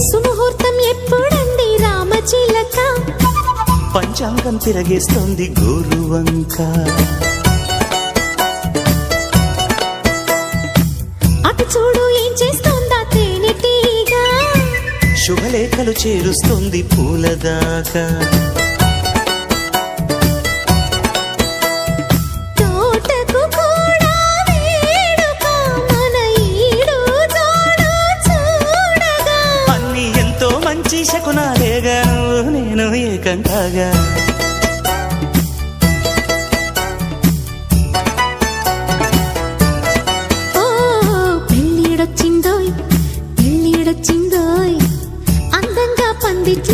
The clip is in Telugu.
సుముహూర్తం ఎప్పుడండి రామచిలక? పంచాంగం తిరగేస్తోంది గోరువంక. అటు చూడు ఏం చేస్తోందా తేనెటీగా? శుభలేఖలు చేరుస్తోంది పూలదాకా. తోటకు కూడా వేడుక మన ఈడు జోడు చూడగా. అన్ని ఎంతో మంచి శకునాలేగా నువ్వు నేను ఏకంకాగా. ఓ పెళ్ళిడొచ్చిందోయ్ పెళ్ళిడొచ్చిందోయ్ అందంగా పందిట్లో